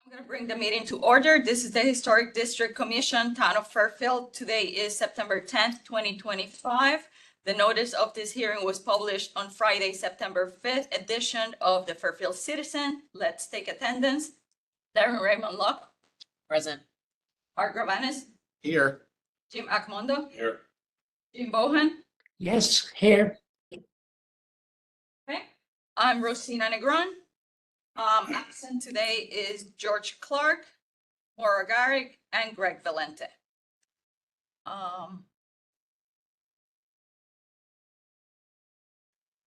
I'm going to bring the meeting to order. This is the Historic District Commission, Town of Fairfield. Today is September 10th, 2025. The notice of this hearing was published on Friday, September 5th edition of the Fairfield Citizen. Let's take attendance. Darren Raymond Locke. Present. Art Gravanis. Here. Jim Akmondo. Here. Jim Bohan. Yes, here. Okay. I'm Rosina Negron. Absent today is George Clark, Maura Garrick, and Greg Valente.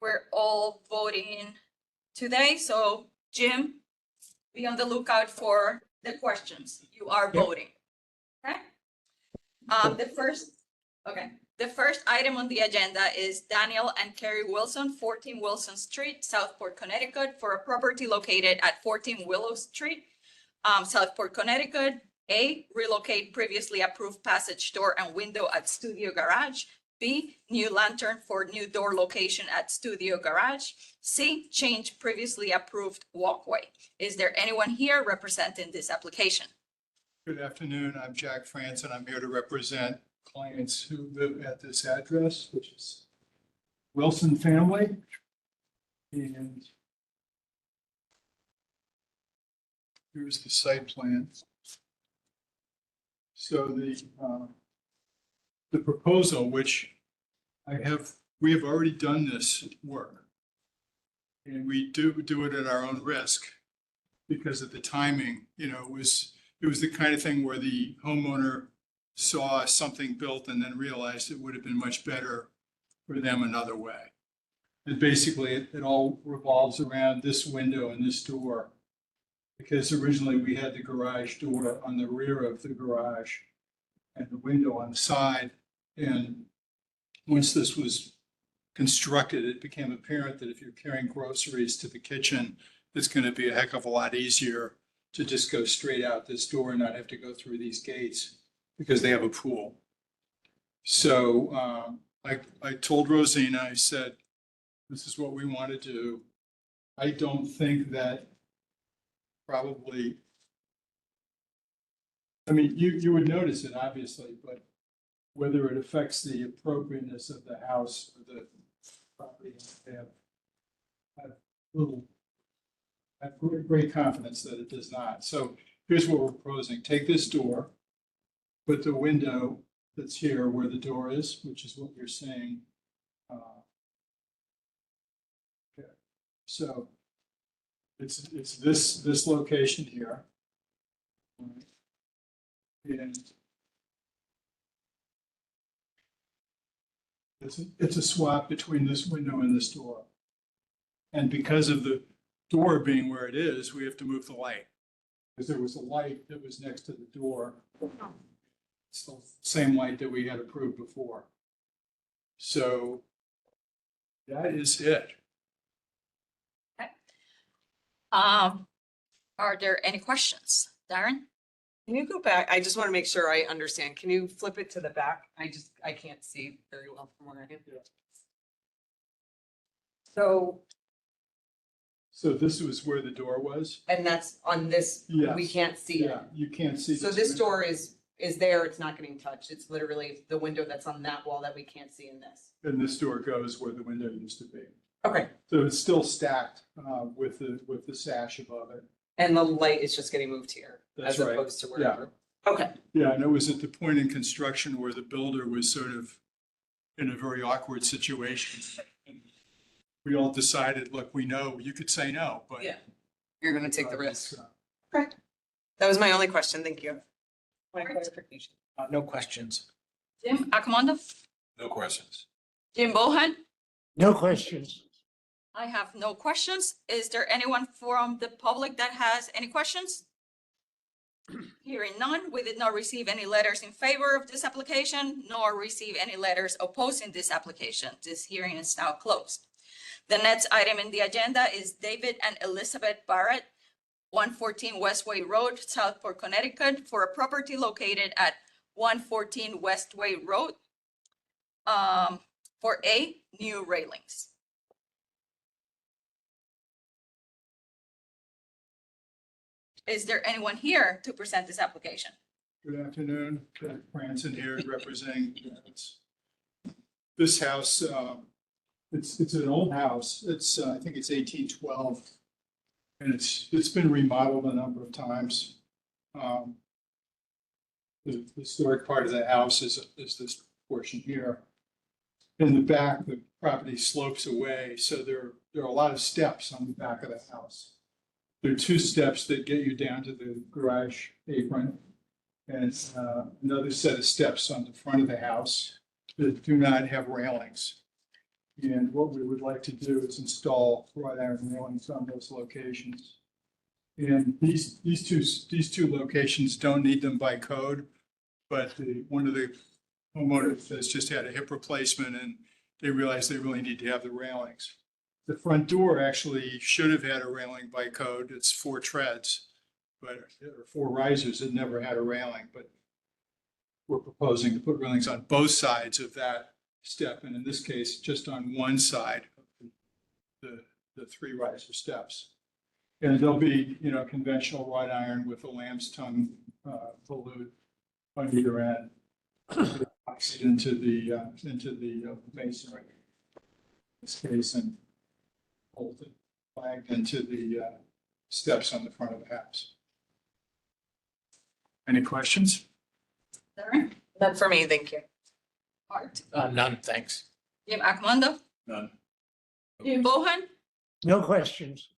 We're all voting today, so Jim, be on the lookout for the questions. You are Yep. voting. Okay? The first item on the agenda is Daniel and Carrie Wilson, 14 Wilson Street, Southport, Connecticut, for a property located at 14 Willow Street, Southport, Connecticut. A, relocate previously approved passage door and window at Studio Garage. B, new lantern for new door location at Studio Garage. C, change previously approved walkway. Is there anyone here representing this application? Good afternoon. I'm Jack France, and I'm here to represent clients who live at this address, which is Wilson family. And here's the site plan. So the proposal, which we have already done this work. And we do it at our own risk because of the timing, it was the kind of thing where the homeowner saw something built and then realized it would have been much better for them another way. And basically, it all revolves around this window and this door. Because originally we had the garage door on the rear of the garage and the window on the side. And once this was constructed, it became apparent that if you're carrying groceries to the kitchen, it's going to be a heck of a lot easier to just go straight out this door and not have to go through these gates because they have a pool. So I told Rosina, I said, this is what we want to do. I don't think that probably, I mean, you would notice it obviously, but whether it affects the appropriateness of the house or the property, I have great confidence that it does not. So here's what we're proposing. Take this door, put the window that's here where the door is, which is what you're saying. Okay. So it's this location here. And it's a swap between this window and this door. And because of the door being where it is, we have to move the light. Because there was a light that was next to the door. It's the same light that we had approved before. So that is it. Are there any questions? Darren? Can you go back? I just want to make sure I understand. Can you flip it to the back? I can't see very well from where I am. So this was where the door was? And that's on this, Yes. we can't see it. Yeah, you can't see. So this door is there, it's not getting touched. It's literally the window that's on that wall that we can't see in this. And this door goes where the window used to be. Okay. So it's still stacked with the sash above it. And the light is just getting moved here That's as right. opposed to wherever. Okay. Yeah, and it was at the point in construction where the builder was sort of in a very awkward situation. And we all decided, look, we know you could say no, but. Yeah. You're going to take the risk. uh, Okay. That was my only question. Thank you. My Correct. clarification. No questions. Jim Akmondo? No questions. Jim Bohan? No questions. I have no questions. Is there anyone from the public that has any questions? Hearing none, we did not receive any letters in favor of this application, nor receive any letters opposing this application. This hearing is now closed. The next item in the agenda is David and Elizabeth Barrett, 114 Westway Road, Southport, Connecticut, for a property located at 114 Westway Road for A, new railings. Is there anyone here to present this application? Good afternoon, Kenneth Franson here representing this house. It's an old house. I think it's 1812. And it's been remodeled a number of times. The historic part of the house is this portion here. In the back, the property slopes away, so there are a lot of steps on the back of the house. There are two steps that get you down to the garage apron, and another set of steps on the front of the house that do not have railings. And what we would like to do is install wrought iron railings on those locations. And these two locations don't need them by code, but one of the homeowners has just had a hip replacement and they realized they really need to have the railings. The front door actually should have had a railing by code. It's 4 treads, but or 4 risers. It never had a railing, but we're proposing to put railings on both sides of that step, and in this case, just on one side of the 3 riser steps. And they'll be, conventional wrought iron with a lamb's tongue volute on either end, into the masonry. In this case, and bolted, flagged into the steps on the front of the house. Any questions? Darren? None for me, thank you. Art? None, thanks. Jim Akmondo? None. Jim Bohan? No questions.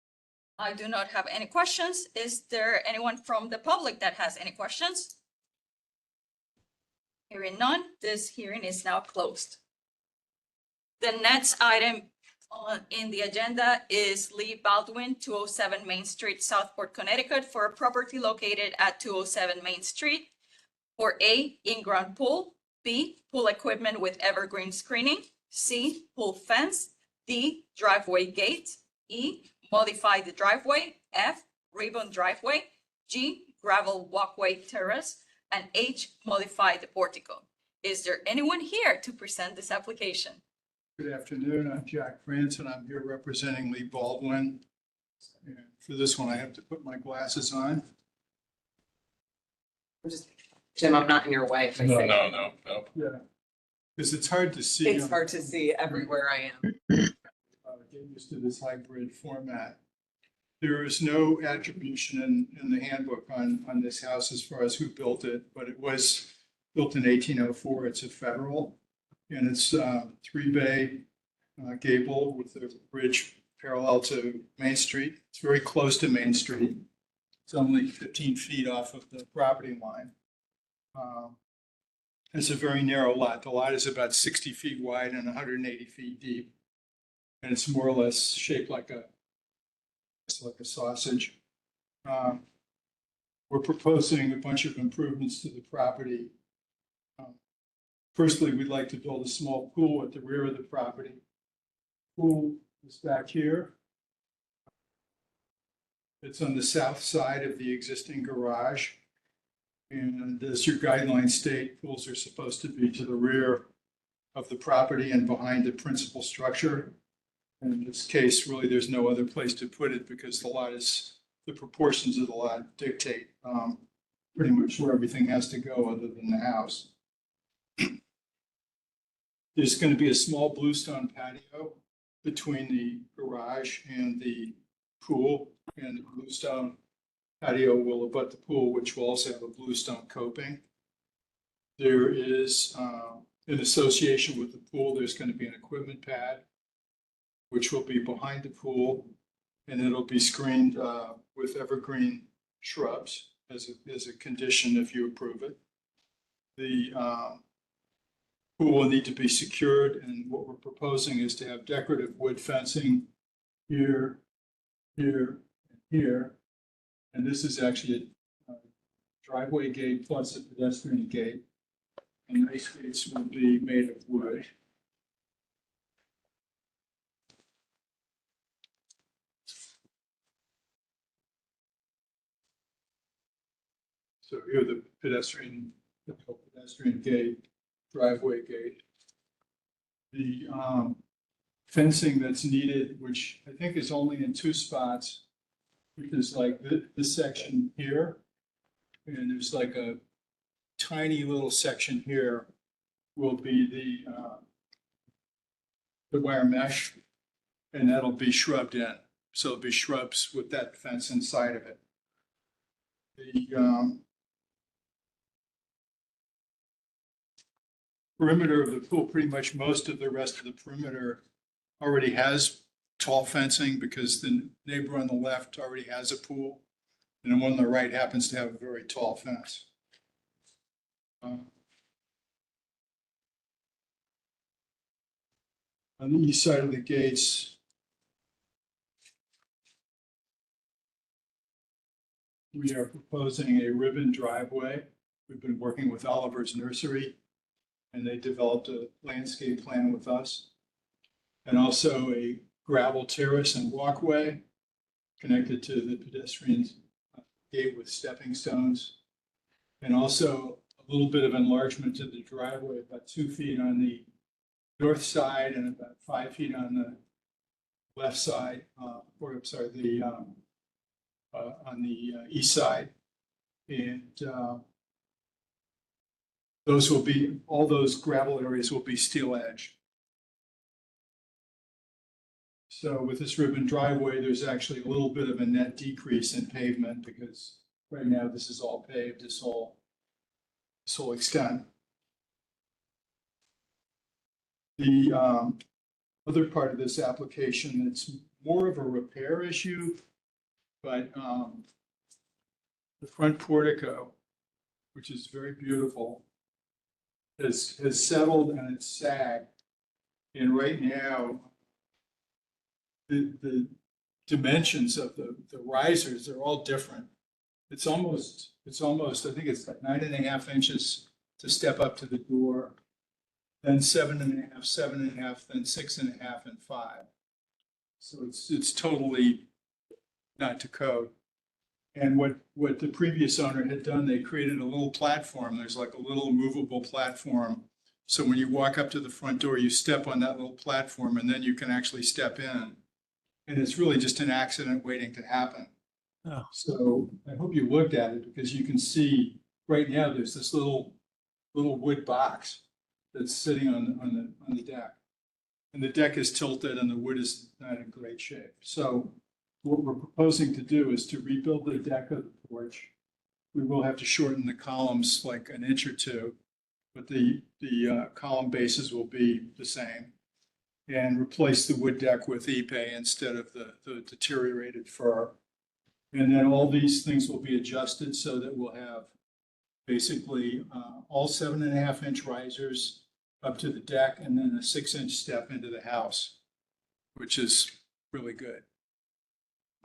I do not have any questions. Is there anyone from the public that has any questions? Hearing none, this hearing is now closed. The next item in the agenda is Lee Baldwin, 207 Main Street, Southport, Connecticut, for a property located at 207 Main Street for A, in-ground pool, B, pool equipment with evergreen screening, C, pool fence, D, driveway gate, E, modify the driveway, F, ribbon driveway, G, gravel walkway terrace, and H, modify the portico. Is there anyone here to present this application? Good afternoon. I'm Jack Franson. I'm here representing Lee Baldwin. And for this one, I have to put my glasses on. Jim, I'm not in your way. If I say. No. Yeah. Because it's hard to see. It's hard to see everywhere I am. Get used to this hybrid format. There is no attribution in the handbook on this house as far as who built it, but it was built in 1804. It's a federal, and it's 3-bay gable with a bridge parallel to Main Street. It's very close to Main Street. It's only 15 feet off of the property line. It's a very narrow lot. The lot is about 60 feet wide and 180 feet deep. And it's more or less shaped like a sausage. We're proposing a bunch of improvements to the property. Firstly, we'd like to build a small pool at the rear of the property. Pool is back here. It's on the south side of the existing garage. And as your guidelines state, pools are supposed to be to the rear of the property and behind the principal structure. And in this case, really, there's no other place to put it because the proportions of the lot dictate pretty much where everything has to go other than the house. There's going to be a small bluestone patio between the garage and the pool, and the bluestone patio will abut the pool, which will also have a bluestone coping. There is, in association with the pool, there's going to be an equipment pad, which will be behind the pool, and it'll be screened with evergreen shrubs as a condition if you approve it. The pool will need to be secured, and what we're proposing is to have decorative wood fencing here, here, and here. And this is actually a driveway gate plus a pedestrian gate. And these gates will be made of wood. So here the pedestrian gate, driveway gate. The fencing that's needed, which I think is only in 2 spots, which is like this section here. And there's like a tiny little section here will be the wire mesh, and that'll be shrubbed in. So it'll be shrubs with that fence inside of it. The perimeter of the pool, pretty much most of the rest of the perimeter already has tall fencing because the neighbor on the left already has a pool. And the one on the right happens to have a very tall fence. On the east side of the gates, we are proposing a ribbon driveway. We've been working with Oliver's Nursery, and they developed a landscape plan with us. And also a gravel terrace and walkway connected to the pedestrian gate with stepping stones. And also a little bit of enlargement to the driveway, about 2 feet on the north side and about 5 feet on the left side, on the east side. And those will be, all those gravel areas will be steel edge. So with this ribbon driveway, there's actually a little bit of a net decrease in pavement because right now this is all paved, this whole extent. The other part of this application, it's more of a repair issue, but the front portico, which is very beautiful, has settled and it's sagged. And right now, the dimensions of the risers are all different. It's almost, I think it's like 9.5 inches to step up to the door, then 7.5, 7.5, then 6.5 and 5. So it's totally not to code. And what the previous owner had done, they created a little platform. There's like a little movable platform. So when you walk up to the front door, you step on that little platform and then you can actually step in. And it's really just an accident waiting to happen. Oh. So I hope you looked at it because you can see right now there's this little wood box that's sitting on the deck. And the deck is tilted and the wood is not in great shape. So what we're proposing to do is to rebuild the deck of the porch. We will have to shorten the columns like an inch or two, but the column bases will be the same. And replace the wood deck with ipe instead of the deteriorated fir. And then all these things will be adjusted so that we'll have basically all 7.5 inch risers up to the deck and then a 6 inch step into the house, which is really good.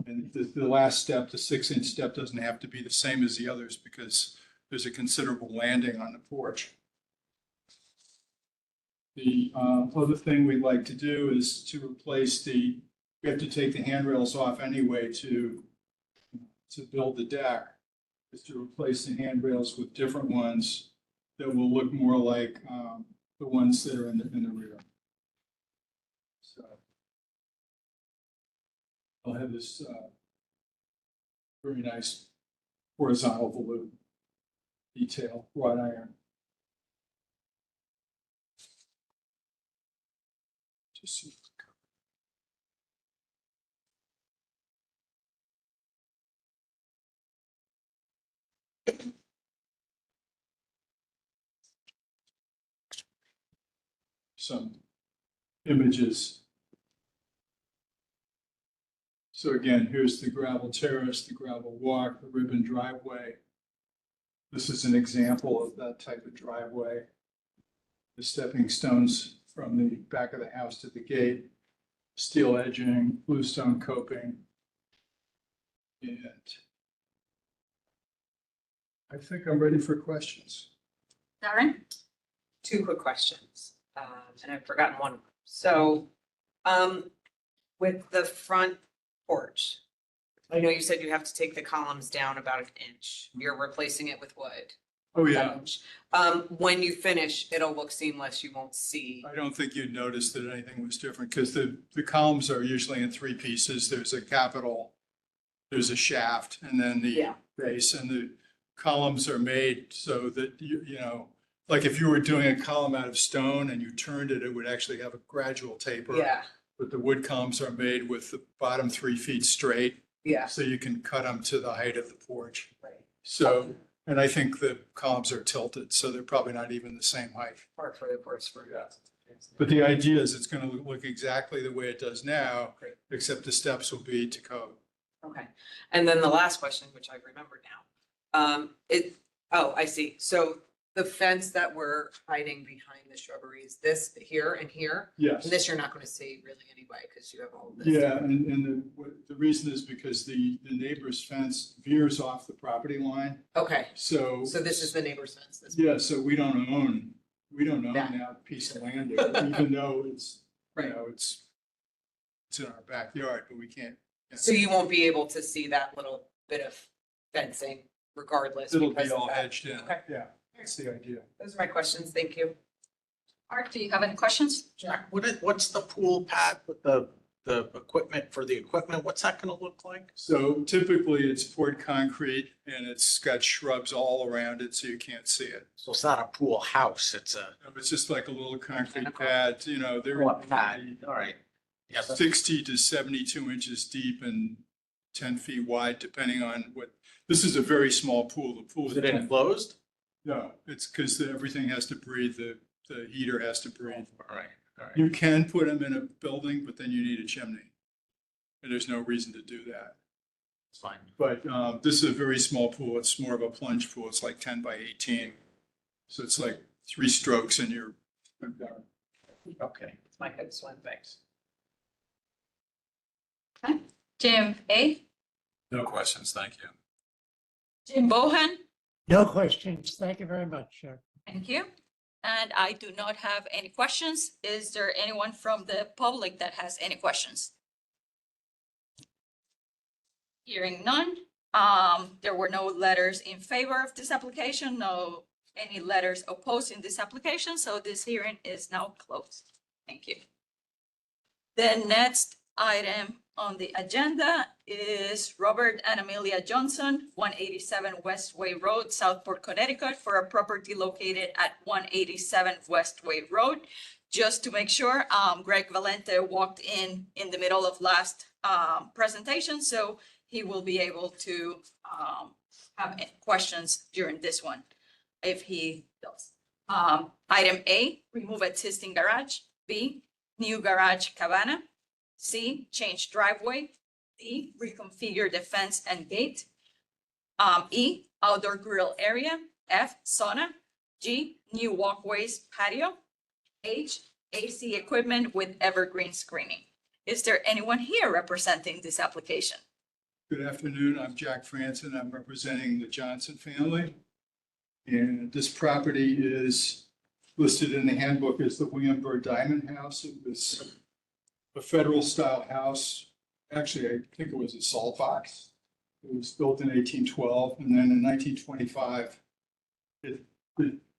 And the last step, the 6 inch step, doesn't have to be the same as the others because there's a considerable landing on the porch. The other thing we'd like to do is to replace we have to take the handrails off anyway to build the deck, is to replace the handrails with different ones that will look more like the ones that are in the rear. So I'll have this very nice horizontal volute detail, wrought iron. Just see. Some images. So again, here's the gravel terrace, the gravel walk, the ribbon driveway. This is an example of that type of driveway. The stepping stones from the back of the house to the gate, steel edging, bluestone coping. And I think I'm ready for questions. Darren? 2 quick questions, and I've forgotten one. So, with the front porch, I know you said you have to take the columns down about 1 inch. You're replacing it with wood. Oh, yeah. When you finish, it'll look seamless. You won't see. I don't think you'd notice that anything was different because the columns are usually in 3 pieces. There's a capital there's a shaft and then the Yeah. base, and the columns are made so that you know, like if you were doing a column out of stone and you turned it, it would actually have a gradual taper. Yeah, But the wood columns are made with the bottom 3 feet straight, yeah. so you can cut them to the height of the porch. Right. So, and I think the columns are tilted, so they're probably not even the same height. Part for the course for. But the idea is it's gonna look exactly the way it does now, Great. except the steps will be to code. Okay, and then the last question, which I remember now, I see. So the fence that we're hiding behind the shrubberies, this here and here, Yes. and this you're not going to see really anyway, because you have all this. Yeah, and the reason is because the neighbor's fence veers off the property line, Okay, so. so this is the neighbor's fence, this. Yeah, so we don't own That. that piece of land there, even though it's, you Right. know, it's in our backyard, but we can't. So you won't be able to see that little bit of fencing regardless. It'll because be of all that. hedged in. Okay. Yeah, that's the idea. Those are my questions. Thank you. Art, do you have any questions? Jack, what's the pool pad with the equipment for the equipment? What's that gonna look like? So typically it's poured concrete and it's got shrubs all around it, so you can't see it. So it's not a pool house, it's a It's just like a little concrete Mechanical. pad, you know, they're pool pad, all right. Yeah, that's 60 to 72 inches deep and 10 feet wide, depending on what, this is a very small pool. The pool is it enclosed? No, it's because everything has to breathe, the heater has to breathe. All right, all right. You can put them in a building, but then you need a chimney. And there's no reason to do that. It's fine. But this is a very small pool. It's more of a plunge pool. It's like 10 by 18. So it's like 3 strokes and you're done. Okay. It's my good swim. Thanks. Jim A, No questions, thank you. Jim Bohan, No questions. Thank you very much, sir. thank you. And I do not have any questions. Is there anyone from the public that has any questions? Hearing none, there were no letters in favor of this application, no any letters opposing this application, so this hearing is now closed. Thank you. The next item on the agenda is Robert and Amelia Johnson, 187 Westway Road, Southport, Connecticut, for a property located at 187 Westway Road. Just to make sure, Greg Valente walked in the middle of last presentation, so he will be able to have any questions during this one, if he does. Item A, remove existing garage. B, new garage cabana. C, change driveway. D, reconfigure the fence and gate. E, outdoor grill area. F, sauna. G, new walkways, patio. H, AC equipment with evergreen screening. Is there anyone here representing this application? Good afternoon. I'm Jack Franson. I'm representing the Johnson family. And this property is listed in the handbook as the William Byrd Diamond House. It was a federal style house. Actually, I think it was a salt box. It was built in 1812, and then in 1925, it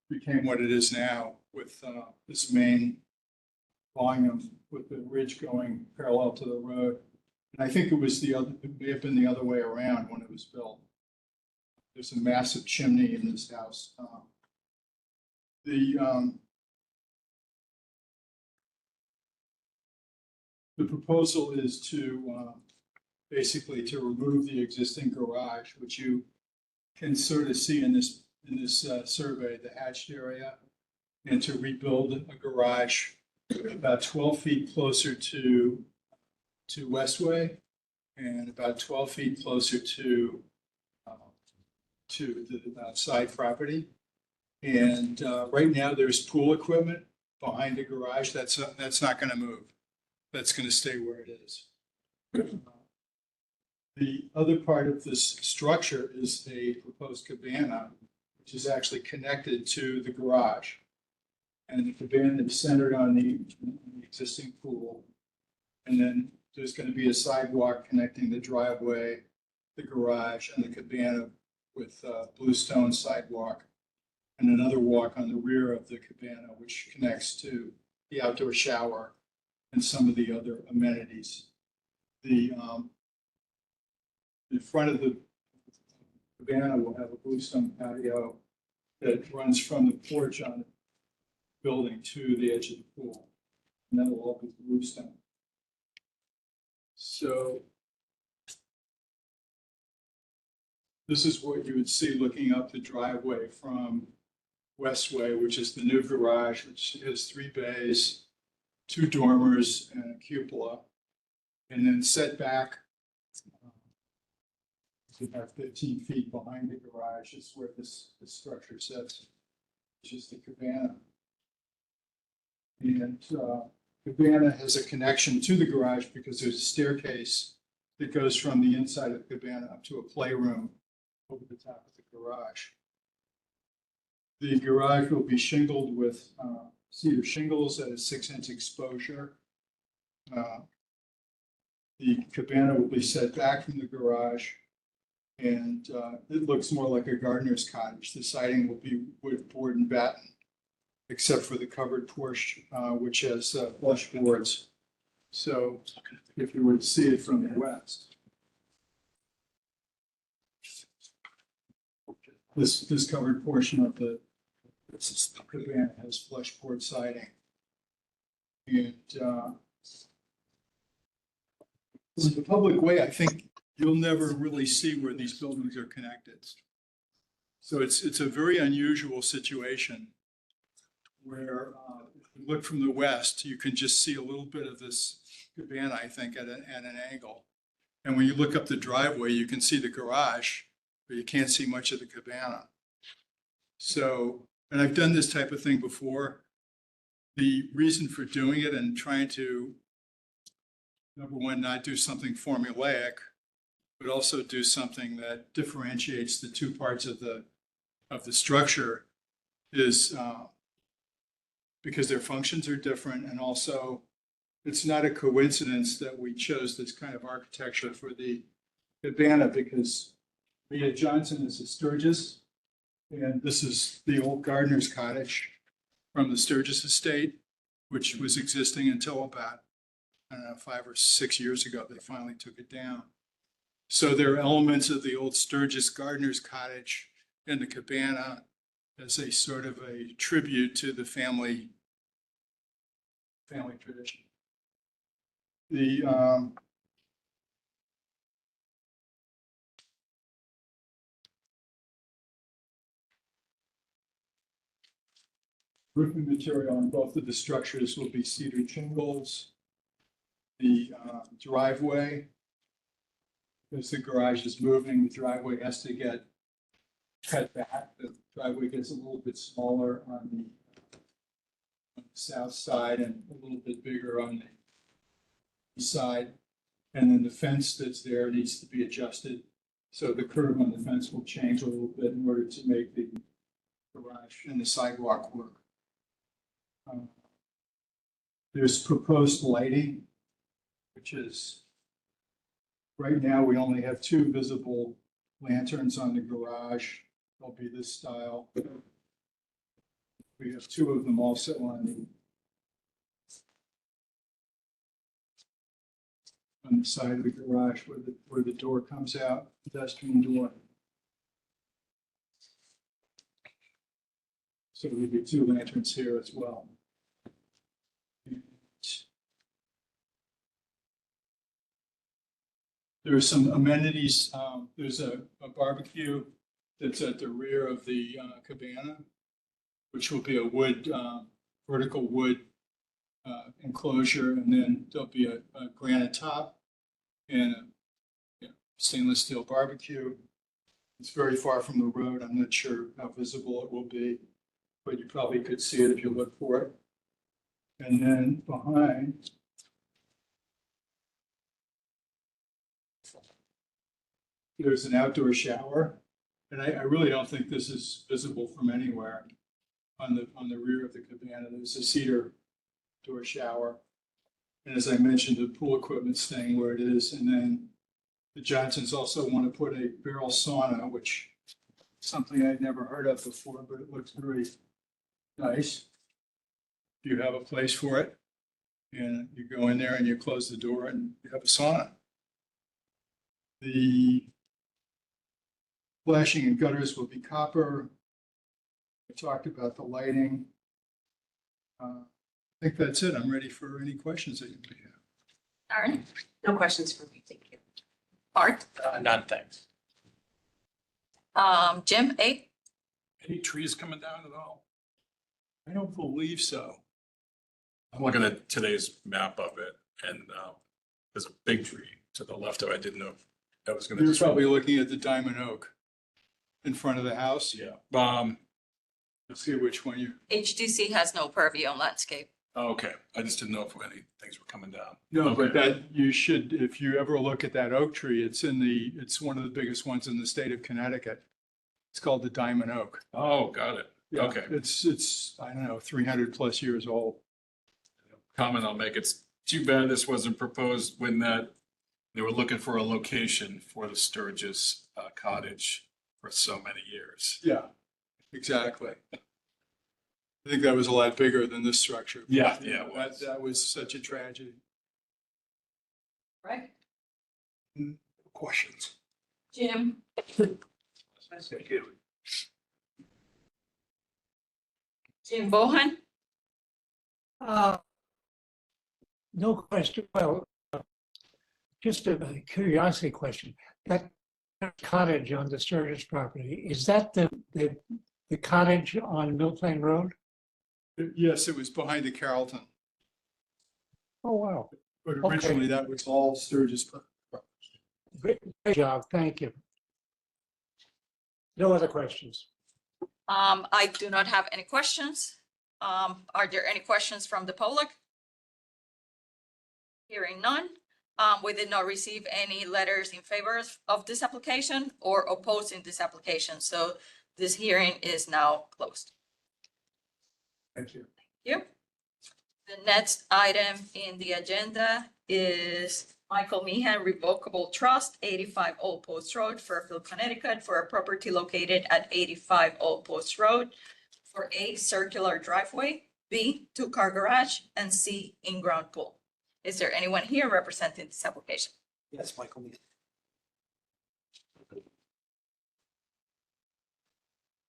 became what it is now with this main volume with the ridge going parallel to the road. And I think it was it may have been the other way around when it was built. There's a massive chimney in this house. The proposal is to basically to remove the existing garage, which you can sort of see in this survey, the hatched area, and to rebuild a garage about 12 feet closer to Westway and about 12 feet closer to the side property. And right now there's pool equipment behind the garage. That's not going to move. That's going to stay where it is. The other part of this structure is a proposed cabana, which is actually connected to the garage. And the cabana is centered on the existing pool. And then there's going to be a sidewalk connecting the driveway, the garage, and the cabana with bluestone sidewalk. And another walk on the rear of the cabana, which connects to the outdoor shower and some of the other amenities. The the front of the cabana will have a bluestone patio that runs from the porch on the building to the edge of the pool. And that will all be bluestone. So this is what you would see looking up the driveway from Westway, which is the new garage, which has 3 bays, 2 dormers, and a cupola. And then set back about 15 feet behind the garage is where this structure sits, which is the cabana. And cabana has a connection to the garage because there's a staircase that goes from the inside of the cabana up to a playroom over the top of the garage. The garage will be shingled with cedar shingles at a 6-inch exposure. The cabana will be set back from the garage, and it looks more like a gardener's cottage. The siding will be wood, board, and batten, except for the covered porch, which has flush boards. So if you were to see it from the west, this covered portion of the cabana has flush board siding. And in the public way, I think you'll never really see where these buildings are connected. So it's a very unusual situation where if you look from the west, you can just see a little bit of this cabana, I think, at an angle. And when you look up the driveway, you can see the garage, but you can't see much of the cabana. So, and I've done this type of thing before. The reason for doing it and trying to, number one, not do something formulaic, but also do something that differentiates the 2 parts of the structure is because their functions are different, and also it's not a coincidence that we chose this kind of architecture for the cabana because Rita Johnson is a Sturgis, and this is the old gardener's cottage from the Sturgis estate, which was existing until about, I don't know, 5 or 6 years ago. They finally took it down. So there are elements of the old Sturgis gardener's cottage in the cabana as a sort of a tribute to the family tradition. The roofing material on both of the structures will be cedar shingles. The driveway, as the garage is moving, the driveway has to get cut back. The driveway gets a little bit smaller on the south side and a little bit bigger on the east side. And then the fence that's there needs to be adjusted. So the curve on the fence will change a little bit in order to make the garage and the sidewalk work. There's proposed lighting, which is, right now, we only have 2 visible lanterns on the garage. They'll be this style. We have 2 of them also on the side of the garage where the door comes out, pedestrian door. So there'll be 2 lanterns here as well. There are some amenities. There's a barbecue that's at the rear of the cabana, which will be a wood, vertical wood enclosure, and then there'll be a granite top and a stainless steel barbecue. It's very far from the road. I'm not sure how visible it will be, but you probably could see it if you look for it. And then behind, there's an outdoor shower. And I really don't think this is visible from anywhere on the rear of the cabana. There's a cedar door shower. And as I mentioned, the pool equipment's staying where it is. And then the Johnsons also want to put a barrel sauna, which is something I'd never heard of before, but it looks very nice. You have a place for it, and you go in there and you close the door and you have a sauna. The Flashing and gutters will be copper. I talked about the lighting. I think that's it. I'm ready for any questions that you may have. Aaron, No questions for me, thank you. Art, None, thanks. Jim, 8. Any trees coming down at all? I don't believe so. I'm looking at today's map of it and there's a big tree to the left of it. I didn't know if that was gonna. You're probably looking at the diamond oak in front of the house. Yeah. Let's see which one you, HDC has no purview on landscape. Okay, I just didn't know if any things were coming down. no, but Okay. that you should, if you ever look at that oak tree, it's one of the biggest ones in the state of Connecticut. It's called the diamond oak. Oh, got it. Yeah, Okay. It's, I don't know, 300 plus years old. Comment I'll make, it's too bad this wasn't proposed when they were looking for a location for the Sturgis cottage for so many years. Yeah, exactly. I think that was a lot bigger than this structure. Yeah, yeah, it was. That was such a tragedy. Right. Questions? Jim, Thank you. Jim Bohan, No question. Well, just a curiosity question. That cottage on the Sturgis property, is that the cottage on Mill Plain Road? Yes, it was behind the Carrollton, Oh, wow. but Okay. originally that was all Sturgis. Great job. Thank you. No other questions. I do not have any questions. Are there any questions from the public? Hearing none. We did not receive any letters in favor of this application or opposing this application, so this hearing is now closed. Thank you. You. The next item in the agenda is Michael Meehan Revocable Trust, 85 Old Post Road, Fairfield, Connecticut, for a property located at 85 Old Post Road for A, circular driveway, B, 2-car garage, and C, in-ground pool. Is there anyone here representing this application? Yes, Michael.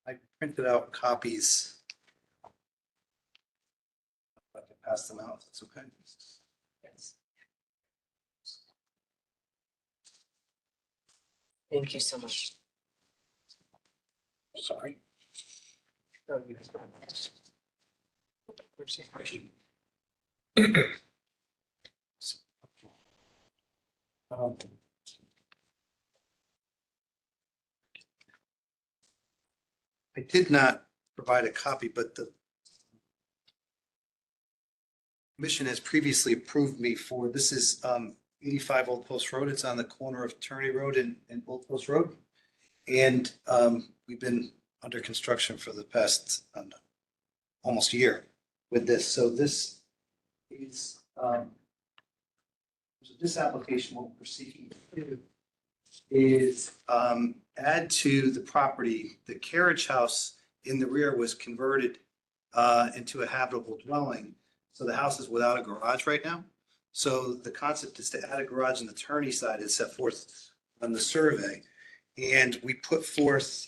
I printed out copies. I can pass them out, if that's okay. Yes. Thank you so much. Sorry. Um, I did not provide a copy, but the commission has previously approved me for, this is 85 Old Post Road. It's on the corner of Turney Road and Old Post Road. And we've been under construction for the past almost year with this. So this is, so this application will proceed is add to the property, the carriage house in the rear was converted into a habitable dwelling. So the house is without a garage right now. So the concept is to add a garage on the Turney side is set forth on the survey. And we put forth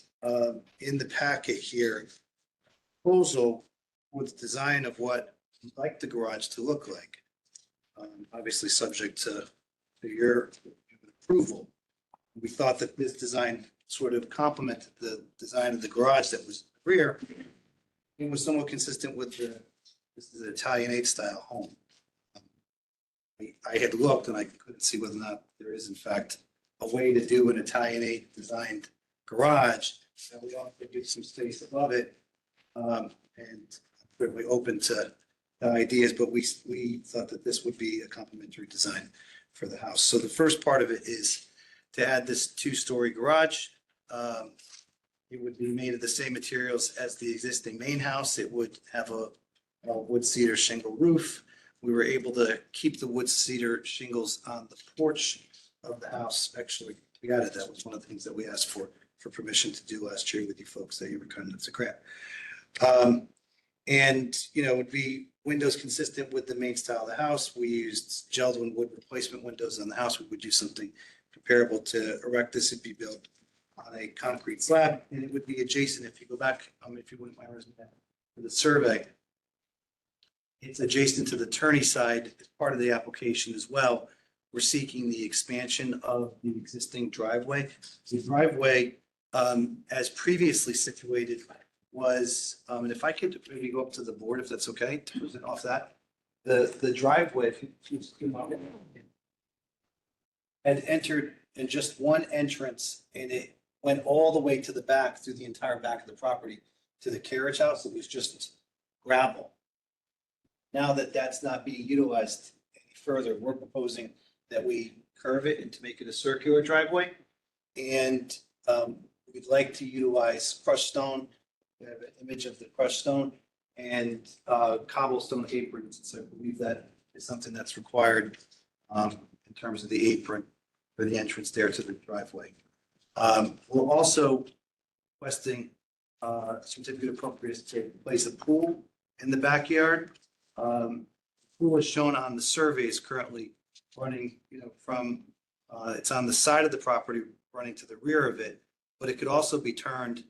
in the packet here proposal with design of what we'd like the garage to look like. Obviously subject to your approval. We thought that this design sort of complemented the design of the garage that was rear. It was somewhat consistent with this is an Italianate style home. I had looked and I couldn't see whether or not there is in fact a way to do an Italianate designed garage. And we also do some space above it. And certainly open to ideas, but we thought that this would be a complementary design for the house. So the first part of it is to add this 2-story garage. It would be made of the same materials as the existing main house. It would have a wood cedar shingle roof. We were able to keep the wood cedar shingles on the porch of the house. Actually, we added that was one of the things that we asked for permission to do last year with you folks that you were kind enough to grant. And, it would be windows consistent with the main style of the house. We used Geldwin wood replacement windows on the house. We would do something comparable to erect this. It'd be built on on a concrete slab, and it would be adjacent, if you go back, if you wouldn't mind, for the survey. It's adjacent to the Turney side as part of the application as well. We're seeking the expansion of the existing driveway. The driveway, as previously situated, was, and if I could maybe go up to the board, if that's okay, to present off that. The driveway, if you zoom out, had entered in just one entrance, and it went all the way to the back, through the entire back of the property, to the carriage house. It was just gravel. Now that that's not being utilized any further, we're proposing that we curve it and to make it a circular driveway. And we'd like to utilize crushed stone. We have an image of the crushed stone and cobblestone aprons. So I believe that is something that's required in terms of the apron for the entrance there to the driveway. We're also requesting a certificate of appropriateness to place a pool in the backyard. Pool is shown on the surveys currently running, from, it's on the side of the property running to the rear of it, but it could also be turned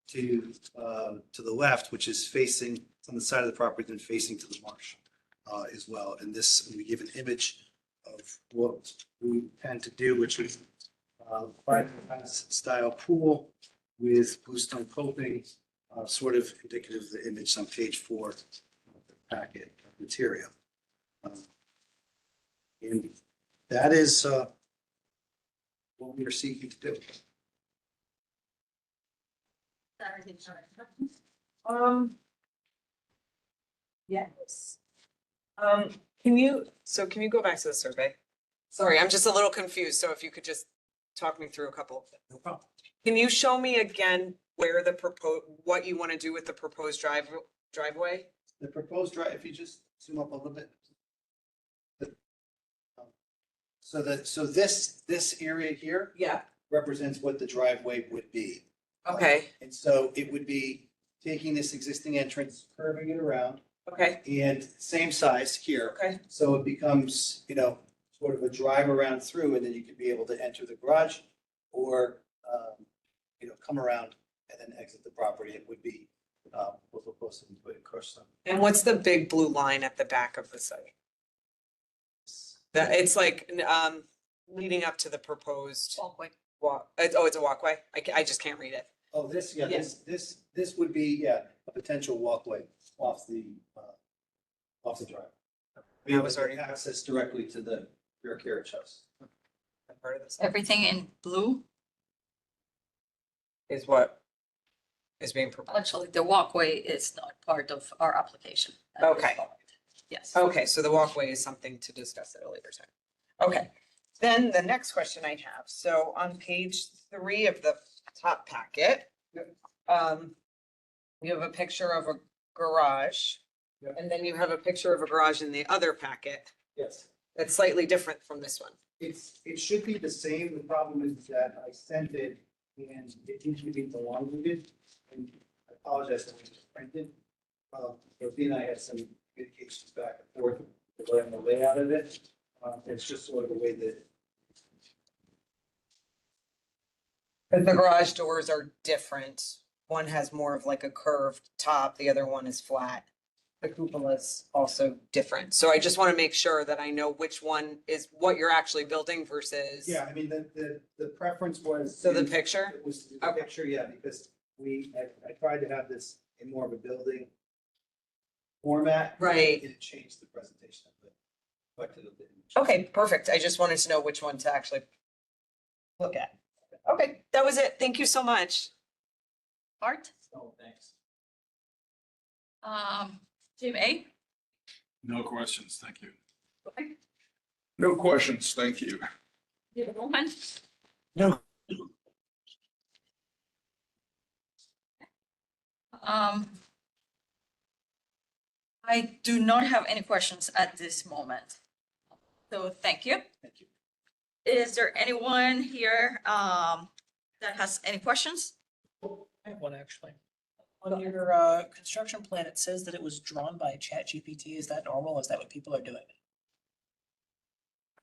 to the left, which is facing, it's on the side of the property, then facing to the marsh as well. And this, we give an image of what we intend to do, which is style pool with bluestone coping, sort of indicative of the image on page 4 of the packet material. And that is what we are seeking to do. Yes. Can you go back to the survey? Sorry, I'm just a little confused, so if you could just talk me through a couple of things. No problem. Can you show me again where what you want to do with the proposed driveway? The proposed drive, if you just zoom up a little bit. So this area here Yeah. represents what the driveway would be. Okay, And so it would be taking this existing entrance, curving it around, okay, and same size here. okay. So it becomes, sort of a drive around through, and then you could be able to enter the garage or, come around and then exit the property. It would be, we're proposing to put in crushed stone. And what's the big blue line at the back of the site? That, it's like, leading up to the proposed Walkway. walk, it's a walkway? I just can't read it. Oh, this, Yeah. this would be, a potential walkway off the drive. We have was already- access directly to the rear carriage house. That part of this Everything in blue. is what is being proposed. Actually, the walkway is not part of our application. Okay. Yes. Okay, so the walkway is something to discuss at a later time. Okay, then the next question I have, so on page 3 of the top packet, you have a picture of a garage, Yep. and then you have a picture of a garage in the other packet Yes. that's slightly different from this one. It should be the same. The problem is that I sent it and it needs to be elongated. And I apologize that it was printed. Dorothea and I had some communications back and forth regarding the layout of it. It's just sort of the way that. Because the garage doors are different. One has more of like a curved top, the other one is flat. The cupola is also different. So I just want to make sure that I know which one is what you're actually building versus. Yeah, I mean, the preference was. So the picture? It was the Okay. picture, yeah, because I tried to have this in more of a building format. Right. And it changed the presentation of the collected of the image. Okay, perfect. I just wanted to know which one to actually look at. Okay, that was it. Thank you so much. Art, Oh, thanks. Jim A. No questions, thank you. No questions, thank you. David Roman. No, I do not have any questions at this moment. So thank you. Thank you. Is there anyone here that has any questions? I have one actually. On your construction plan, it says that it was drawn by ChatGPT. Is that normal? Is that what people are doing?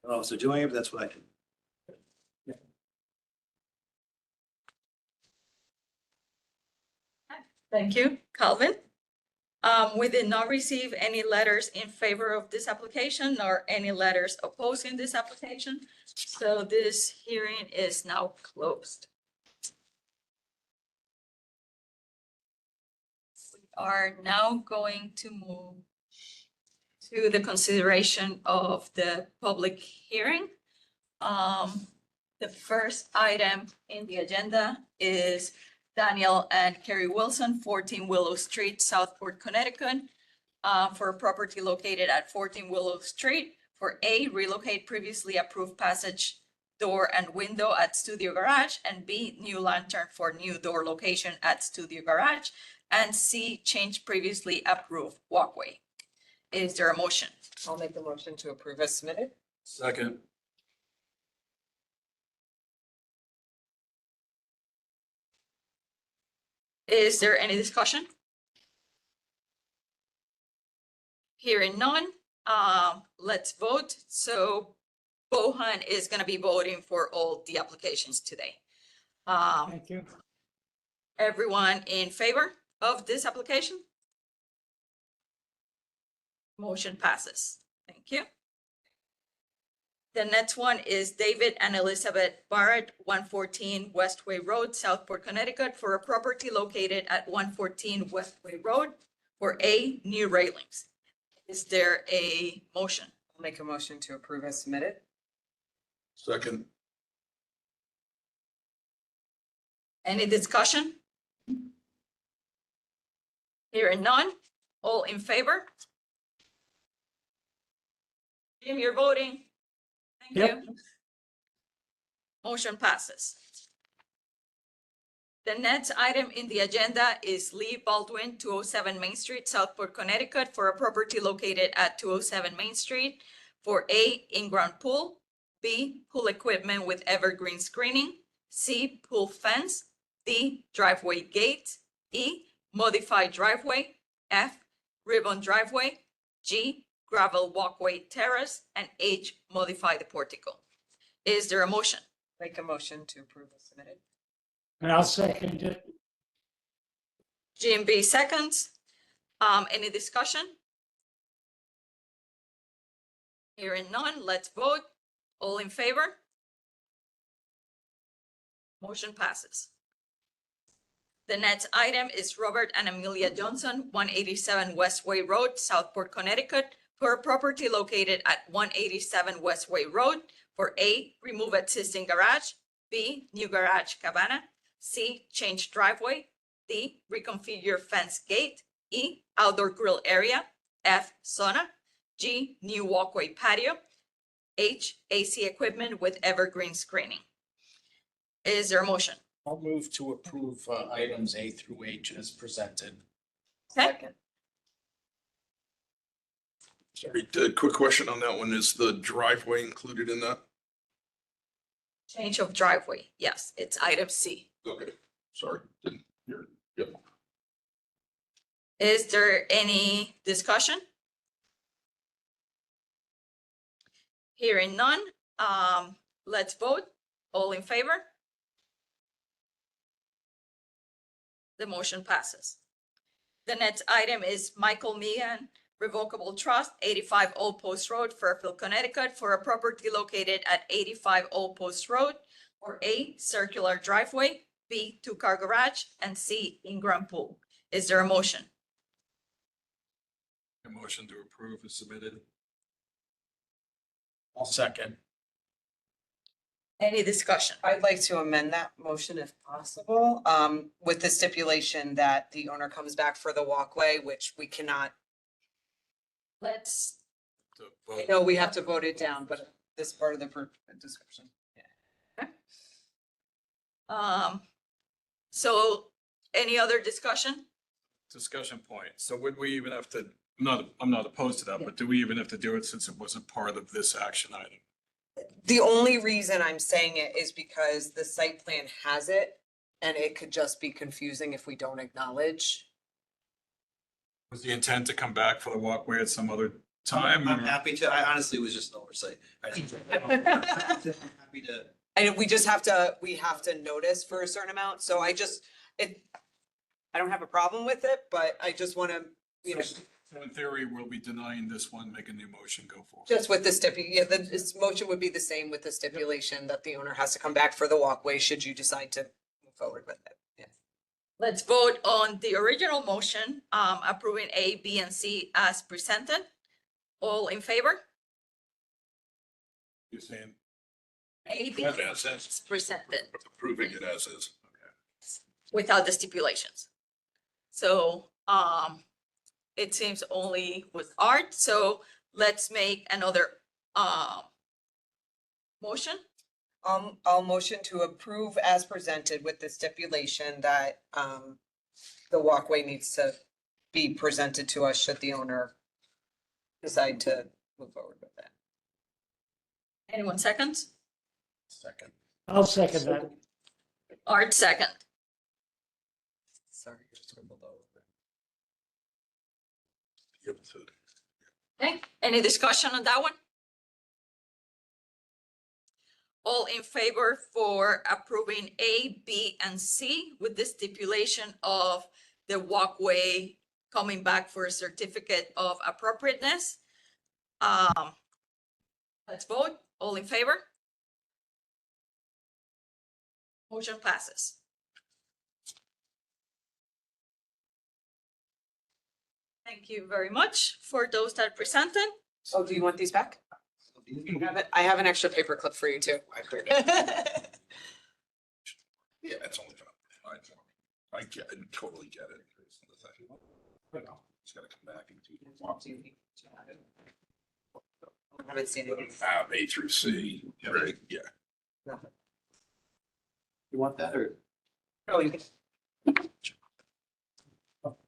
Oh, so doing it, but that's what I did. Thank you, Calvin. We did not receive any letters in favor of this application nor any letters opposing this application. So this hearing is now closed. We are now going to move to the consideration of the public hearing. The first item in the agenda is Daniel and Carrie Wilson, 14 Willow Street, Southport, Connecticut, for a property located at 14 Willow Street for A, relocate previously approved passage door and window at Studio Garage, and B, new lantern for new door location at Studio Garage, and C, change previously approved walkway. Is there a motion? I'll make the motion to approve as submitted. Second. Is there any discussion? Hearing none, let's vote. So Bohan is gonna be voting for all the applications today. Thank you. Everyone in favor of this application? Motion passes. Thank you. The next one is David and Elizabeth Barrett, 114 Westway Road, Southport, Connecticut, for a property located at 114 Westway Road for A, new railings. Is there a motion? I'll make a motion to approve as submitted. Second. Any discussion? Hearing none, all in favor? Jim, you're voting. Thank Yep. you. Motion passes. The next item in the agenda is Lee Baldwin, 207 Main Street, Southport, Connecticut, for a property located at 207 Main Street for A, in-ground pool, B, pool equipment with evergreen screening, C, pool fence, D, driveway gate, E, modified driveway, F, ribbon driveway, G, gravel walkway terrace, and H, modify the portico. Is there a motion? Make a motion to approve as submitted. And I'll second it. Jim B seconds. Any discussion? Hearing none, let's vote. All in favor? Motion passes. The next item is Robert and Amelia Johnson, 187 Westway Road, Southport, Connecticut, for a property located at 187 Westway Road for A, remove existing garage, B, new garage cabana, C, change driveway, D, reconfigure fence gate, E, outdoor grill area, F, sauna, G, new walkway patio, H, AC equipment with evergreen screening. Is there a motion? I'll move to approve items A through H as presented. Second. Sorry, quick question on that one. Is the driveway included in that? Change of driveway. Yes, it's item C. Okay, sorry, didn't hear it. Yep. Is there any discussion? Hearing none, let's vote. All in favor? The motion passes. The next item is Michael Meehan, Revocable Trust, 85 Old Post Road, Fairfield, Connecticut, for a property located at 85 Old Post Road for A, circular driveway, B, two-car garage, and C, in-ground pool. Is there a motion? A motion to approve is submitted. I'll second. Any discussion? I'd like to amend that motion if possible, with the stipulation that the owner comes back for the walkway, which we cannot, Let's, To I vote. know we have to vote it down, but this part of the description. so any other discussion? Discussion point. So would we even have to, I'm not opposed to that, but do we even have to do it since it wasn't part of this action item? The only reason I'm saying it is because the site plan has it, and it could just be confusing if we don't acknowledge. Was the intent to come back for the walkway at some other time? I'm or- happy to, I honestly was just an oversight. I'm happy to. And we have to notice for a certain amount, so I I don't have a problem with it, but I just want to, you know, So in theory, we'll be denying this one, make a new motion, go forward. just with the this motion would be the same with the stipulation that the owner has to come back for the walkway should you decide to move forward with it. Yeah. Let's vote on the original motion, approving A, B, and C as presented. All in favor? You're saying A, B, as is, is presented approving it as is. without the stipulations. So, it seems only with Art, so let's make another, motion. I'll motion to approve as presented with the stipulation that, the walkway needs to be presented to us should the owner decide to move forward with that. Anyone seconds? Second. I'll second that. Art second. Sorry, I scribbled all over. Yep, so Okay, any discussion on that one? All in favor for approving A, B, and C with the stipulation of the walkway coming back for a certificate of appropriateness? Let's vote. All in favor? Motion passes. Thank you very much for those that presented. Oh, do you want these back? You have it? I have an extra paper clip for you too. Yeah, it's only gonna, I get, I totally get it. It's gotta come back and do. I haven't seen it. A through C, right, yeah. You want that or? Oh, you can.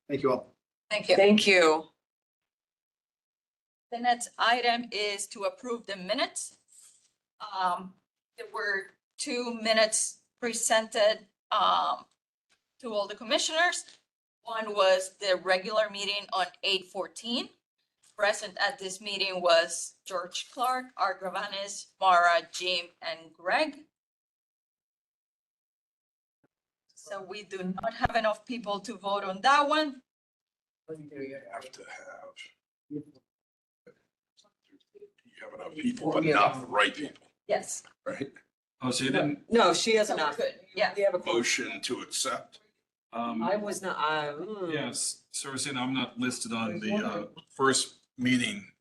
Thank you all. Thank you. Thank you. The next item is to approve the minutes. There were 2 minutes presented, to all the commissioners. One was the regular meeting on 8/14. Present at this meeting was George Clark, Art Gravanis, Mara, Jim, and Greg. So we do not have enough people to vote on that one. You have to have. You have enough people, but not the right people, Yes. right? Oh, so you didn't, No, she has So we're enough. good. Yeah. We have a quorum. Motion to accept. I was not, yes, so we're saying I'm not listed on the, first meeting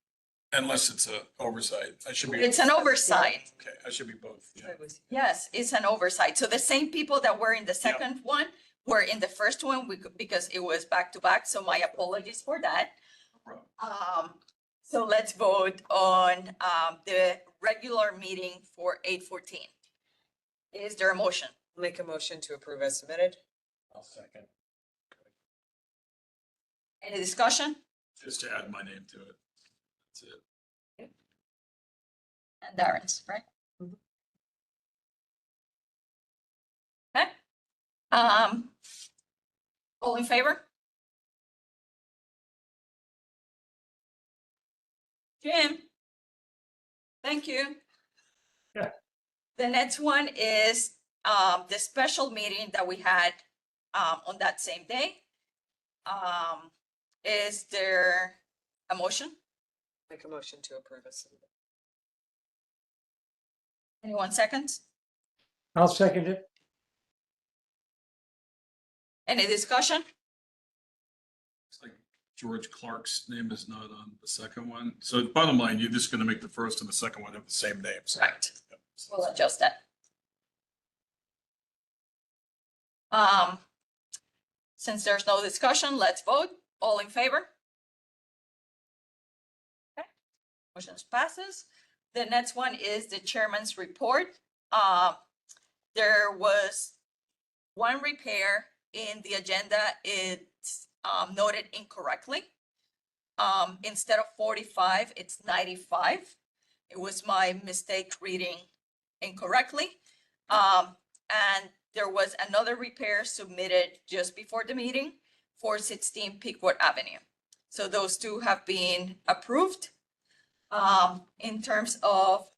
unless it's a oversight. I should be. It's an oversight. Okay, I should be both, yeah. Yes, it's an oversight. So the same people that were in the second one were in the first one because it was back to back. So my apologies for that. No problem. So let's vote on the regular meeting for 8/14. Is there a motion? Make a motion to approve as submitted. I'll second. Any discussion? Just to add my name to it. That's it. And Darren's, right? Mhm. Okay. All in favor? Jim? Thank you. Yeah. The next one is the special meeting that we had on that same day. Is there a motion? Make a motion to approve as submitted. Anyone seconds? I'll second it. Any discussion? It's like George Clark's name is not on the second one. So bottom line, you're just gonna make the first and the second one have the same names. Correct. Yep. We'll adjust that. Since there's no discussion, let's vote. All in favor? Okay, motion passes. The next one is the chairman's report. There was one repair in the agenda. It's noted incorrectly. Instead of 45, it's 95. It was my mistake reading incorrectly. And there was another repair submitted just before the meeting for 16 Peakwood Avenue. So those two have been approved. In terms of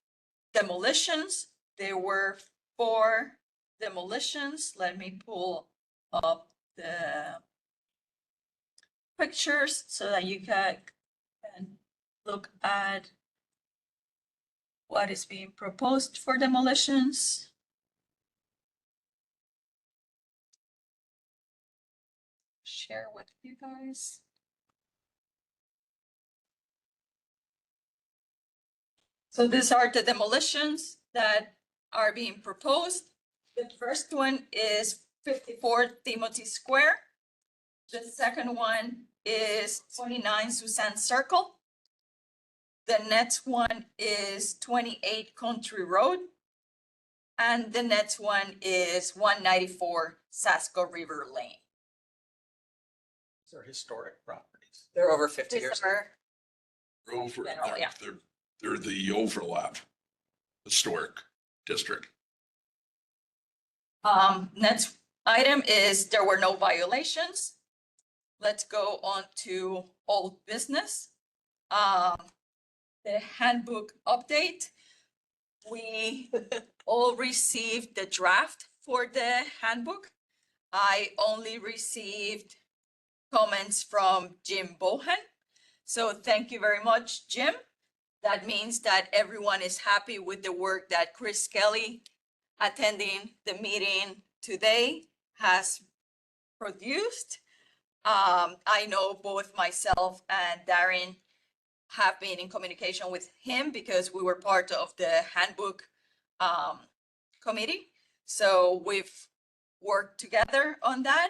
demolitions, there were 4 demolitions. Let me pull up the pictures so that you can look at what is being proposed for demolitions. Share with you guys. So these are the demolitions that are being proposed. The first one is 54 Timothy Square. The second one is 29 Suzanne Circle. The next one is 28 Country Road. And the next one is 194 Sasko River Lane. These are historic properties. They're over 50 These years. are, Over, General, yeah. they're the overlap historic district. next item is there were no violations. Let's go on to old business. The handbook update. We all received the draft for the handbook. I only received comments from Jim Bohan. So thank you very much, Jim. That means that everyone is happy with the work that Chris Kelly, attending the meeting today, has produced. I know both myself and Darren have been in communication with him because we were part of the handbook committee. So we've worked together on that.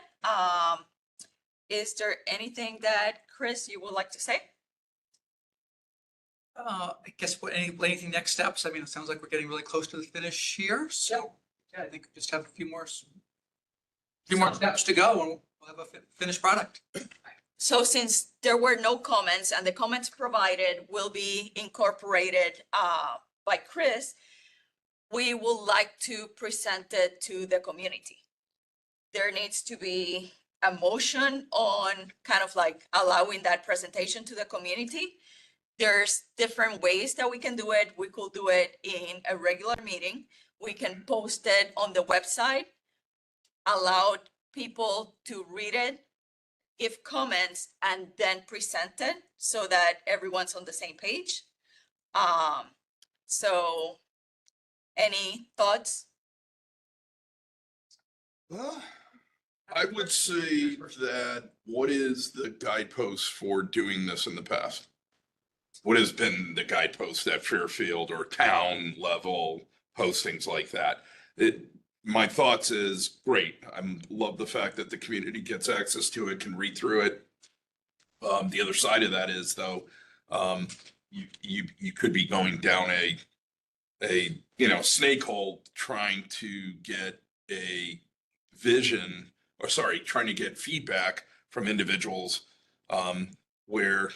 Is there anything that, Chris, you would like to say? I guess anything next steps? I mean, it sounds like we're getting really close to the finish here, so yeah, I think we just have a few more steps to go and we'll have a finished product. So since there were no comments and the comments provided will be incorporated by Chris, we would like to present it to the community. There needs to be a motion on kind of like allowing that presentation to the community. There's different ways that we can do it. We could do it in a regular meeting. We can post it on the website, allow people to read it, give comments, and then present it so that everyone's on the same page. So any thoughts? I would say that what is the guidepost for doing this in the past? What has been the guidepost at Fairfield or town level postings like that? My thoughts is great. I love the fact that the community gets access to it, can read through it. The other side of that is though, you could be going down a snake hole trying to get a vision, or sorry, trying to get feedback from individuals, where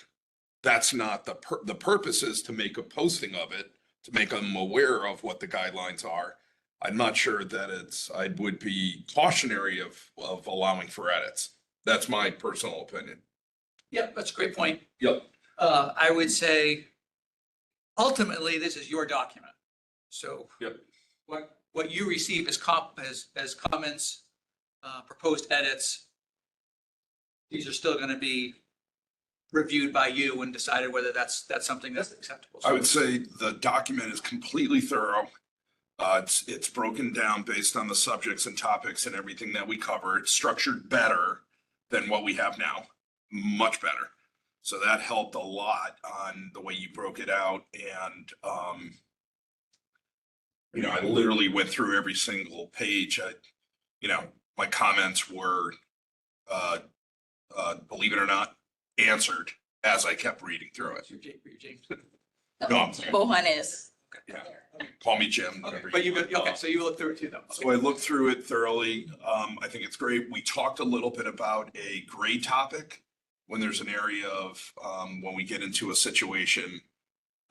that's not the purpose is to make a posting of it, to make them aware of what the guidelines are. I'm not sure that I would be cautionary of allowing for edits. That's my personal opinion. Yep, that's a great point. Yep. I would say ultimately, this is your document. So Yep. what you receive as comments, proposed edits, these are still going to be reviewed by you and decided whether that's something that's acceptable. I would say the document is completely thorough. It's broken down based on the subjects and topics and everything that we cover. It's structured better than what we have now, much better. So that helped a lot on the way you broke it out. And, I literally went through every single page. My comments were, believe it or not, answered as I kept reading through it. James. No, I'm sorry. Bohan is. Yeah. Call me Jim. Okay, whatever but want. so you looked through it too, though. So I looked through it thoroughly. I think it's great. We talked a little bit about a gray topic when there's an area of, when we get into a situation.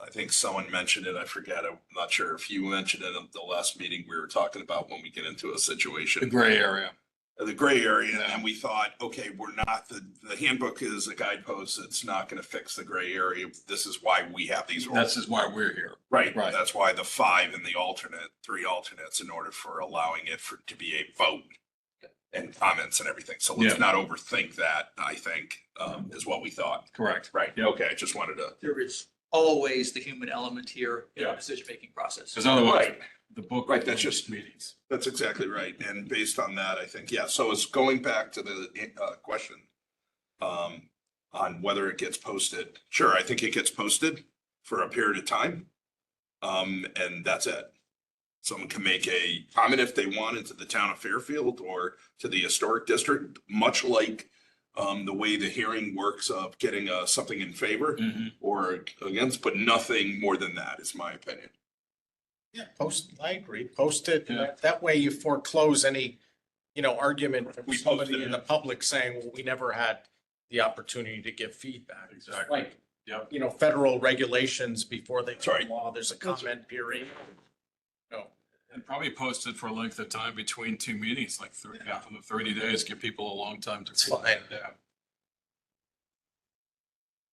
I think someone mentioned it. I forget. I'm not sure if you mentioned it at the last meeting we were talking about when we get into a situation. The gray area. The gray area, and we thought, okay, we're not, the handbook is a guidepost. It's not going to fix the gray area. This is why we have these. This is why we're here. Right, Right. that's why the 5 and the 3 alternates in order for allowing it to be a vote. and comments and everything. So let's Yeah. not overthink that, I think, is what we thought. Correct. Right, Yep. okay, just wanted to. There is always the human element here in Yeah. the decision-making process. Because otherwise, Right. the book. Right, that's will just- be meetings. That's exactly right. And based on that, I think, yeah, so it's going back to the question on whether it gets posted. Sure, I think it gets posted for a period of time. And that's it. Someone can make a comment if they wanted to the town of Fairfield or to the historic district, much like the way the hearing works of getting something in favor Mhm. or against, but nothing more than that is my opinion. Yeah, I agree, post it, and Yeah. that way you foreclose any, argument from We posted somebody in it. the public saying, well, we never had the opportunity to give feedback. Exactly. Like, Yep. federal regulations before they That's right. become law, there's a comment period. No, And probably posted for a length of time between two meetings, like 30 days, give people a long time to. It's fine. Yeah.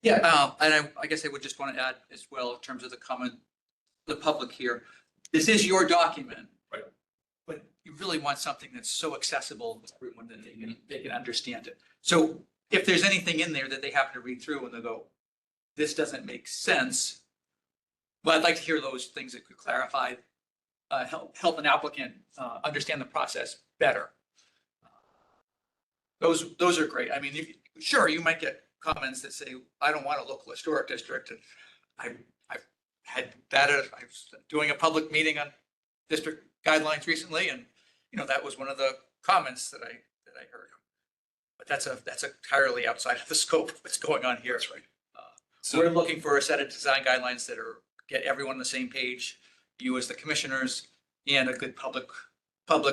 Yeah, and I guess I would just want to add as well, in terms of the comment, the public here, this is your document. Right. But you really want something that's so accessible to everyone that they can understand it. So if there's anything in there that they happen to read through and they go, this doesn't make sense, well, I'd like to hear those things that could clarify, help an applicant understand the process better. Those are great. I mean, sure, you might get comments that say, I don't want a local historic district. And I've had that, I was doing a public meeting on district guidelines recently, and, that was one of the comments that I heard. But that's entirely outside of the scope of what's going on here. That's right. So- We're looking for a set of design guidelines that get everyone on the same page, you as the commissioners, and a good public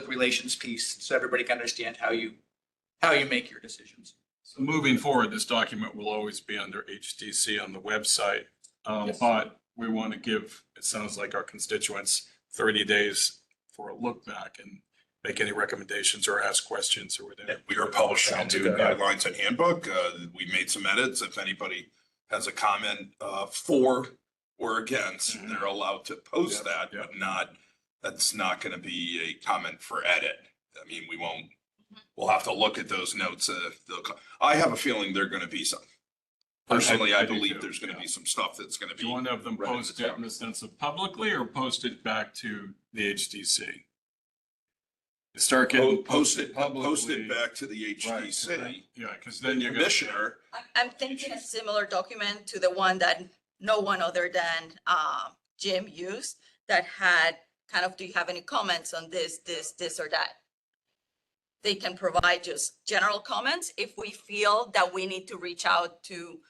relations piece, so everybody can understand how you make your decisions. So moving forward, this document will always be under HDC on the website. Yes. But we want to give, it sounds like our constituents 30 days for a look back and make any recommendations or ask questions or whatever. We are publishing a Sounds new good. guidelines and handbook. We made some edits. If anybody has a comment for or against, Mhm. they're allowed to post Yep, that, yep. but that's not going to be a comment for edit. I mean, we'll have to look at those notes. I have a feeling there are going to be some. Personally, I do believe too, there's going to yeah. be some stuff that's going to Do be. you want to have them read in the post it town. in the sense of publicly or post it back to the HDC? Start getting Post posted it publicly. back to the Right, HDC. Yeah, because then you're. Commissioner, I'm thinking a similar document to the one that no one other than Jim used that had kind of, do you have any comments on this or that? They can provide just general comments if we feel that we need to reach out to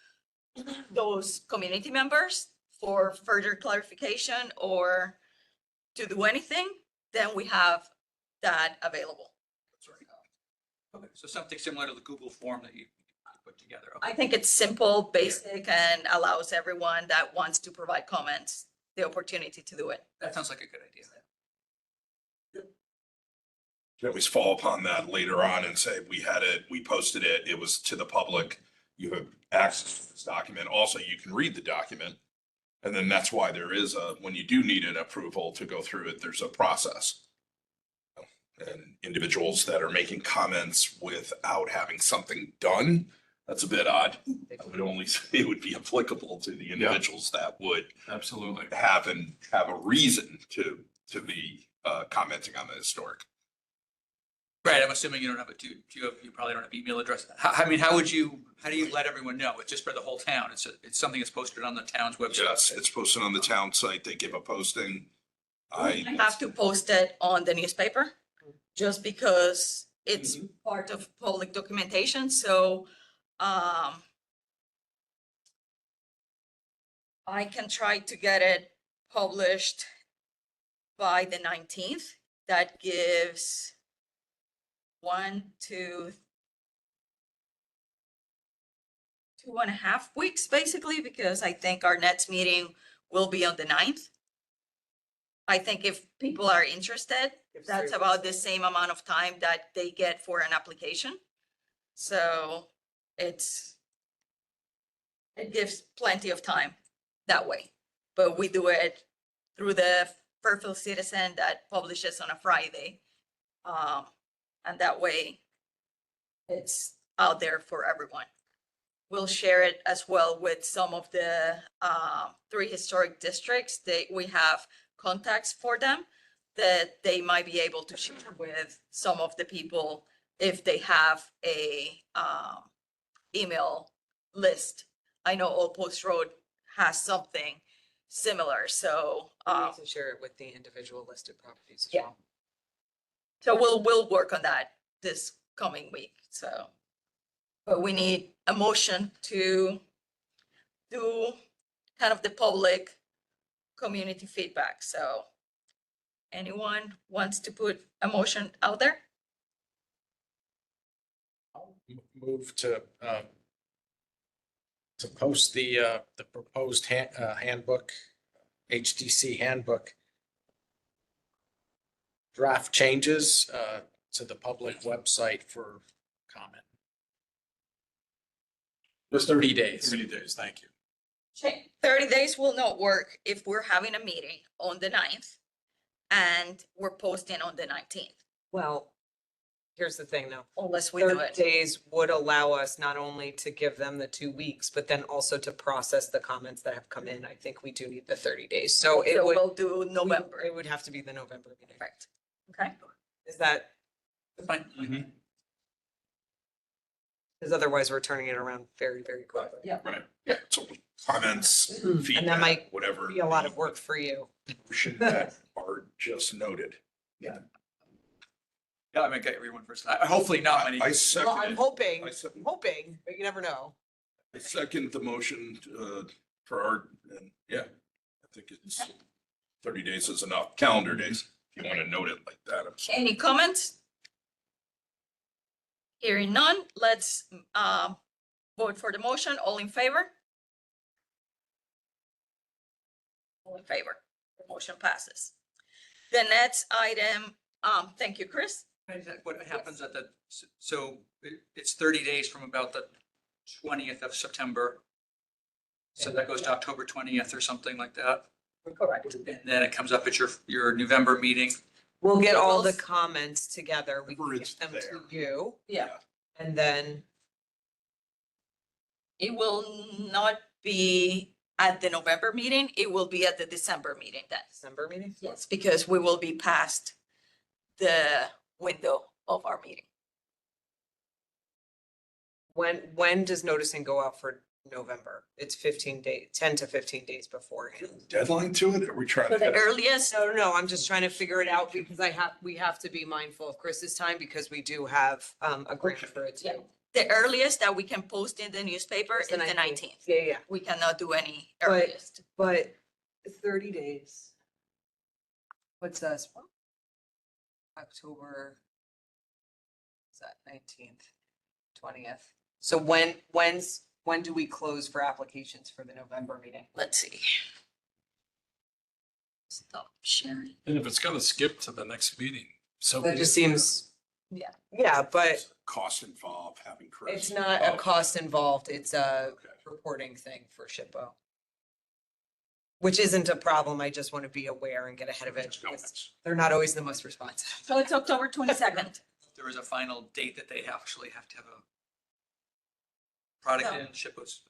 those community members for further clarification or to do anything, then we have that available. Okay, so something similar to the Google form that you put together. I Okay. think it's simple, basic, and allows everyone that wants to provide comments the opportunity to do it. That sounds like a good idea. can always fall upon that later on and say, we had it, we posted it, it was to the public. You have access to this document. Also, you can read the document. And then that's why there is when you do need an approval to go through it, there's a process. And individuals that are making comments without having something done, that's a bit odd. I would only say it would be applicable to the individuals that would Absolutely. have a reason to be commenting on the historic. Right, I'm assuming you don't have you probably don't have email address. How do you let everyone know? It's just for the whole town. It's something that's posted on the town's website. Yes, it's posted on the town site. They give a posting. I have to post it on the newspaper just because it's Mhm. part of public documentation, so I can try to get it published by the 19th. That gives 2.5 weeks, basically, because I think our next meeting will be on the 9th. I think if people are interested, that's about the same amount of time that they get for an application. So it gives plenty of time that way. But we do it through the Fairfield Citizen that publishes on a Friday. And that way it's out there for everyone. We'll share it as well with some of the 3 historic districts. We have contacts for them that they might be able to share with some of the people if they have a email list. I know Old Post Road has something similar, so We need to share it with the individual listed properties as Yeah. well. so we'll work on that this coming week, so. But we need a motion to do kind of the public community feedback, so. Anyone wants to put a motion out there? Move to post the proposed handbook, HDC handbook draft changes to the public website for comment. Just 30 days. 30 days, thank you. 30 days will not work if we're having a meeting on the 9th and we're posting on the 19th, Well, here's the thing though. unless we do 30 it. days would allow us not only to give them the 2 weeks, but then also to process the comments that have come in. I think we do need the 30 days. So it would. We'll do November, It would have to be the November meeting. correct? Okay, Is that, Fine. because otherwise we're turning it around very, very quickly. yeah. Right, yeah, so comments, And that feedback, might whatever. be a lot of work for you. That are just noted. Yeah, I'm gonna get everyone first. Hopefully not many. I Well, second I'm it. hoping, I second- but you never know. I second the motion for our, and yeah, I think it's 30 days is enough, calendar days, if you want to note it like that. I'm sorry. Any comments? Hearing none, let's vote for the motion. All in favor? All in favor. The motion passes. The next item, thank you, Chris. What happens at the, so it's 30 days from about the 20th of September. So that goes to October 20th or something like that. Correct. And then it comes up at your November meeting. We'll get So all we'll the s- comments together. We can Whatever get it's them to there. you Yeah, and then it will not be at the November meeting. It will be at the December meeting then. December meeting. Yes, because we will be past the window of our meeting. When does noticing go out for November? It's 15 days, 10 to 15 days beforehand. Deadline to it, or we trying So the to? earliest, No, I'm just trying to figure it out because we have to be mindful of Chris's time because we do have a grant for it Yeah. too. the earliest that we can post in the newspaper is It's the 19th. Yeah. We cannot do any But- earliest. But 30 days. What's us? October. Is that 19th, 20th? So when do we close for applications for the November meeting? Let's see. Stop sharing. And if it's gonna skip to the next meeting, so. That just seems. Yeah. Yeah, but Cost involved, having Chris. it's not a Oh, cost involved. It's a okay. reporting thing for SHPO. Which isn't a problem. I just want to be aware and get ahead of it. No, because that's- They're not always the most responsive. So it's October 22nd. There is a final date that they actually have to have a product No. in, ship us.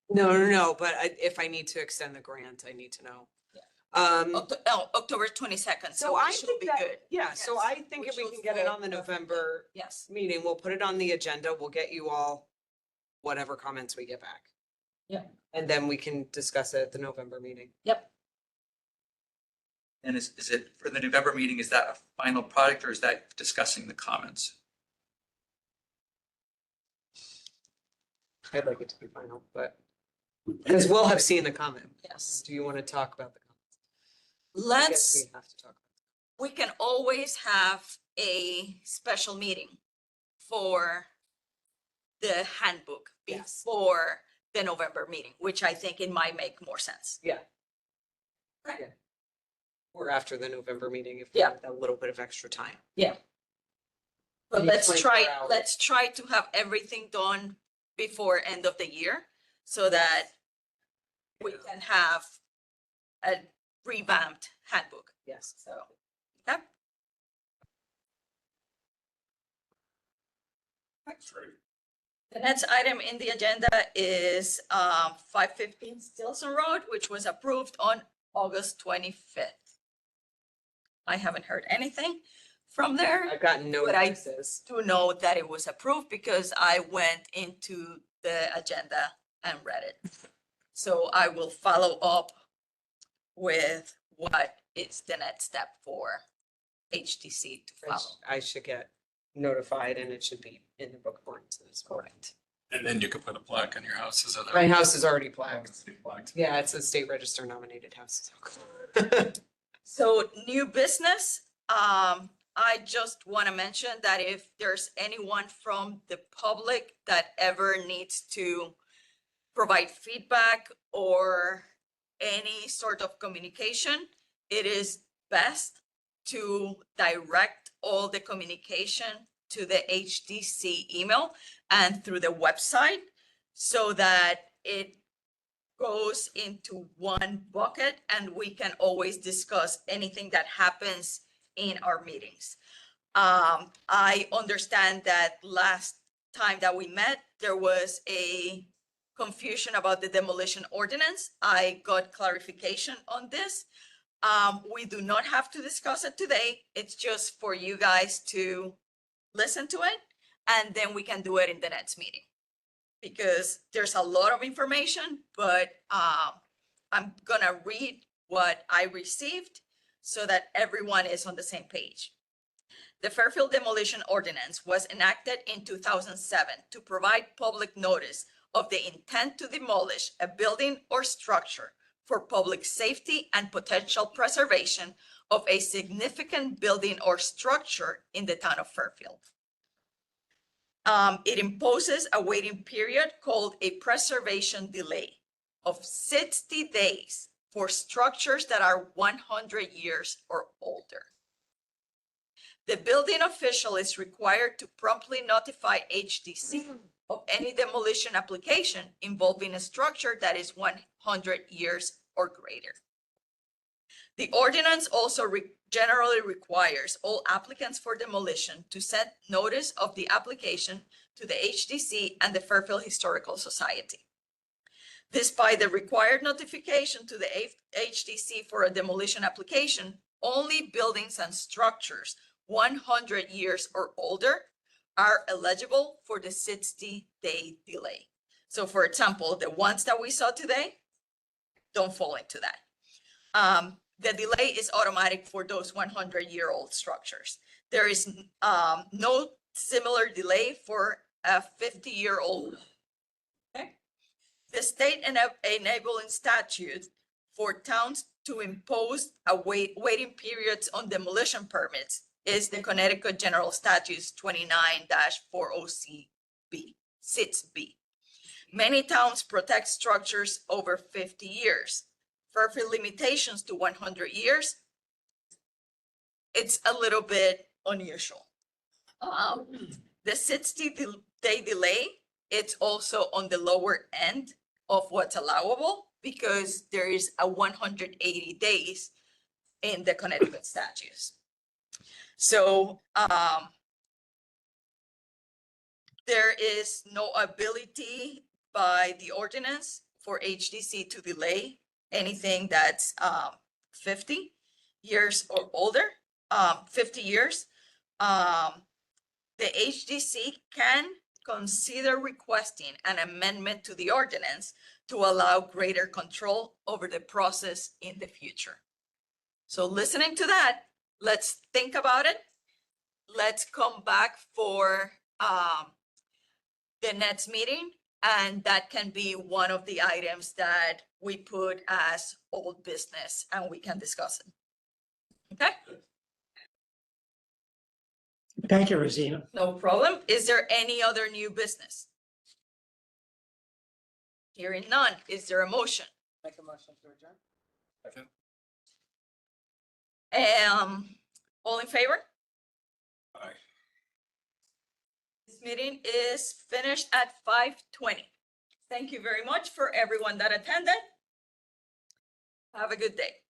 No, but if I need to extend the grant, I need to know. Yeah. October 22nd, So so I it should think be that, good. yeah, so Yes. I think if Which we can will get it fall on the perfect. November Yes. meeting, we'll put it on the agenda. We'll get you all whatever comments we get back. Yeah. And then we can discuss it at the November meeting. Yep. And is it, for the November meeting, is that a final product or is that discussing the comments? I'd like it to be final, but, because we'll have seen the comment. Yes. Do you want to talk about the comments? I guess Let's, we have to talk. we can always have a special meeting for the handbook Yes. before the November meeting, which I think it might make more sense. Or after the November meeting if we Yeah. have a little bit of extra time. But Maybe 24 hours. let's try to have everything done before end of the year so that we can have a revamped handbook. Yes. So, okay. The next item in the agenda is 515 Stilson Road, which was approved on August 25th. I haven't heard anything from there. I've gotten no But I notices. do know that it was approved because I went into the agenda and read it. So I will follow up with what is the next step for HTC to follow. I should get notified and it should be in the book of ordinances. Correct. And then you could put a plaque on your house as My a. house is already plaqued. Plaqued. Yeah, it's a state register nominated house. So new business, I just want to mention that if there's anyone from the public that ever needs to provide feedback or any sort of communication, it is best to direct all the communication to the HDC email and through the website so that it goes into one bucket and we can always discuss anything that happens in our meetings. I understand that last time that we met, there was a confusion about the demolition ordinance. I got clarification on this. We do not have to discuss it today. It's just for you guys to listen to it, and then we can do it in the next meeting. Because there's a lot of information, but I'm gonna read what I received so that everyone is on the same page. The Fairfield Demolition Ordinance was enacted in 2007 to provide public notice of the intent to demolish a building or structure for public safety and potential preservation of a significant building or structure in the town of Fairfield. It imposes a waiting period called a preservation delay of 60 days for structures that are 100 years or older. The building official is required to promptly notify HDC of any demolition application involving a structure that is 100 years or greater. The ordinance also generally requires all applicants for demolition to send notice of the application to the HDC and the Fairfield Historical Society. Despite the required notification to the HDC for a demolition application, only buildings and structures 100 years or older are eligible for the 60-day delay. So for example, the ones that we saw today don't fall into that. The delay is automatic for those 100-year-old structures. There is no similar delay for a 50-year-old. Okay. The state enabling statute for towns to impose a waiting periods on demolition permits is the Connecticut General Statutes 29-40C B, 6B. Many towns protect structures over 50 years. Fairfield limitations to 100 years, it's a little bit unusual. The 60-day delay, it's also on the lower end of what's allowable because there is a 180 days in the Connecticut statutes. So there is no ability by the ordinance for HDC to delay anything that's 50 years or older, 50 years. The HDC can consider requesting an amendment to the ordinance to allow greater control over the process in the future. So listening to that, let's think about it. Let's come back for the next meeting. And that can be one of the items that we put as old business and we can discuss it. Okay? Thank you, Rosina. No problem. Is there any other new business? Hearing none. Is there a motion? Make a motion to adjourn. All in favor? Aye. This meeting is finished at 5:20. Thank you very much for everyone that attended. Have a good day.